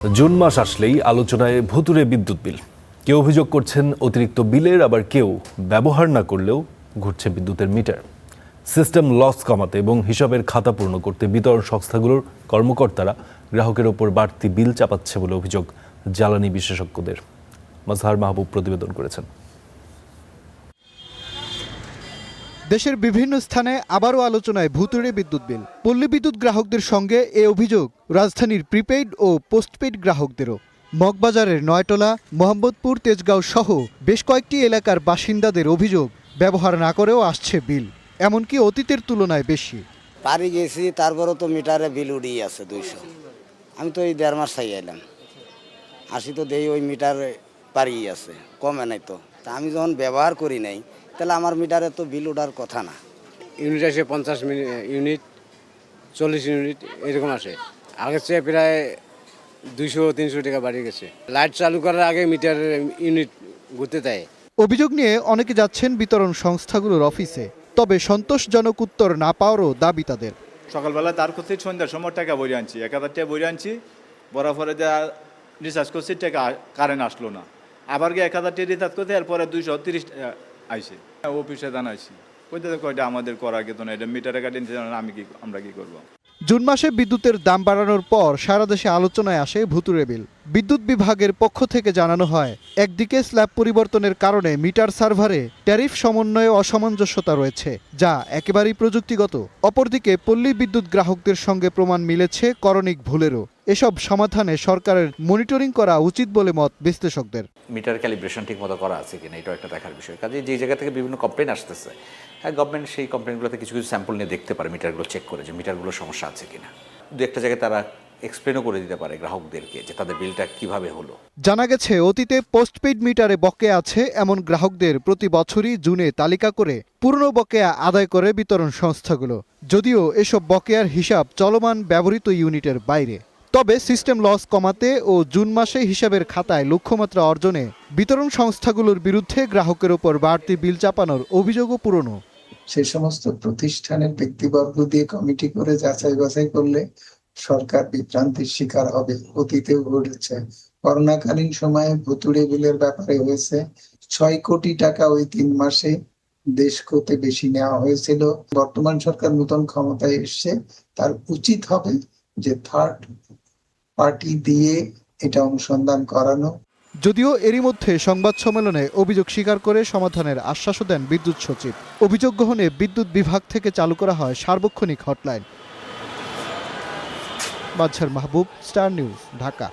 June মাস আসলেই আলোচনায় ভুতুড়ে বিদ্যুৎ বিল। কেউ অভিযোগ করছেন অতিরিক্ত বিলের, আবার কেউ ব্যবহার না করলেও ঘুরছে বিদ্যুতের মিটার। সিস্টেম লস কমাতে এবং হিসাবের খাতা পূর্ণ করতে বিতরণ সংস্থাগুলোর কর্মকর্তারা গ্রাহকের ওপর বাড়তি বিল চাপাচ্ছে বলে অভিযোগ জ্বালানি বিশেষজ্ঞদের। মাজহার মাহবুব প্রতিবেদন করেছেন। দেশের বিভিন্ন স্থানে আবারও আলোচনায় ভুতুড়ে বিদ্যুৎ বিল। পল্লী বিদ্যুৎ গ্রাহকদের সঙ্গে এ অভিযোগ রাজধানীর প্রিপেইড ও পোস্টপেইড গ্রাহকদেরও। মগবাজারের নয়টলা, মোহাম্মদপুর, তেজগাঁও সহ বেশ কয়েকটি এলাকার বাসিন্দাদের অভিযোগ ব্যবহার না করেও আসছে বিল, এমনকি অতীতের তুলনায় বেশি। পারি গেছি, তারপরও তো মিটারে বিল উড়িয়ে আছে 200। আমি তো এই 1.5 মাস চাই এলাম, আসি তো দেই ওই মিটারে পারিয়ে আছে, কমে নাই তো। তা আমি যখন ব্যবহার করি নাই, তাহলে আমার মিটারে তো বিল ওঠার কথা না। ইউনিট আসে 50 ইউনিট, 40 ইউনিট এরকম আসে। আগের চেয়ে প্রায় 200-300 টাকা বাড়িয়ে গেছে। লাইট চালু করার আগে মিটারের ইউনিট ঘুরতে দেয়। অভিযোগ নিয়ে অনেকে যাচ্ছেন বিতরণ সংস্থাগুলোর অফিসে, তবে সন্তোষজনক উত্তর না পাওয়ারও দাবি তাদের। সকালবেলা তার করছি, সন্ধ্যার সময় টাকা বই আনছি, 1000 টাকা বই আনছি, বরার পরে যা রিচার্জ করছি টাকা কারেন্ট আসলো না। আবার গিয়ে 1000 টাকা রিচার্জ করতে, এরপরে 230 আইসে। অফিসে জানাইছি, কয়টা আমাদের করার কিন্তু না, এটা মিটারে কাটিয়ে আমরা কি করবো। জুন মাসে বিদ্যুতের দাম বাড়ানোর পর সারা দেশে আলোচনায় আসে ভুতুড়ে বিল। বিদ্যুৎ বিভাগের পক্ষ থেকে জানানো হয়, একদিকে স্ল্যাব পরিবর্তনের কারণে মিটার সার্ভারে ট্যারিফ সমন্বয়ে অসামঞ্জস্যতা রয়েছে, যা একেবারেই প্রযুক্তিগত। অপরদিকে পল্লী বিদ্যুৎ গ্রাহকদের সঙ্গে প্রমাণ মিলেছে করণিক ভুলেরও। এসব সমাধানে সরকারের মনিটরিং করা উচিত বলে মত বিশ্লেষকদের। মিটার ক্যালিব্রেশন ঠিক মতো করা আছে কিনা, এটাও একটা দেখার বিষয়। কাজে যে জায়গা থেকে বিভিন্ন কমপ্লেন আসতেছে, হ্যাঁ, গভর্নমেন্ট সেই কমপ্লেনগুলোতে কিছু কিছু স্যাম্পল নিয়ে দেখতে পারে, মিটারগুলো চেক করে যে মিটারগুলোর সমস্যা আছে কিনা। দু একটা জায়গায় তারা এক্সপ্লেনও করে দিতে পারে গ্রাহকদেরকে যে তাদের বিলটা কিভাবে হলো। জানা গেছে, অতীতে পোস্টপেইড মিটারে বকেয়া আছে এমন গ্রাহকদের প্রতি বছরই জুনে তালিকা করে পুরনো বকেয়া আদায় করে বিতরণ সংস্থাগুলো। যদিও এসব বকেয়ার হিসাব চলমান ব্যবহৃত ইউনিটের বাইরে। তবে সিস্টেম লস কমাতে ও জুন মাসে হিসাবের খাতায় লক্ষ্যমাত্রা অর্জনে বিতরণ সংস্থাগুলোর বিরুদ্ধে গ্রাহকের ওপর বাড়তি বিল চাপানোর অভিযোগও পুরনো। সে সমস্ত প্রতিষ্ঠানের ব্যক্তিবর্গ দিয়ে কমিটি করে যাচাই বাছাই করলে সরকার বিভ্রান্তির শিকার হবে। অতীতেও ঘটেছে। করোনাকালীন সময়ে ভুতুড়ে বিলের ব্যাপারে হয়েছে। 6 কোটি টাকা ওই 3 মাসে দেশ কোতে বেশি নেওয়া হয়েছিল। বর্তমান সরকার নতুন ক্ষমতায় এসছে, তার উচিত হবে যে থার্ড পার্টি দিয়ে এটা অনুসন্ধান করানো। যদিও এরই মধ্যে সংবাদ সম্মেলনে অভিযোগ স্বীকার করে সমাধানের আশ্বাসও দেন বিদ্যুৎ সচিব। অভিযোগ গ্রহণে বিদ্যুৎ বিভাগ থেকে চালু করা হয় সার্বক্ষণিক হটলাইন। মাজহার মাহবুব, স্টার নিউজ, ঢাকা।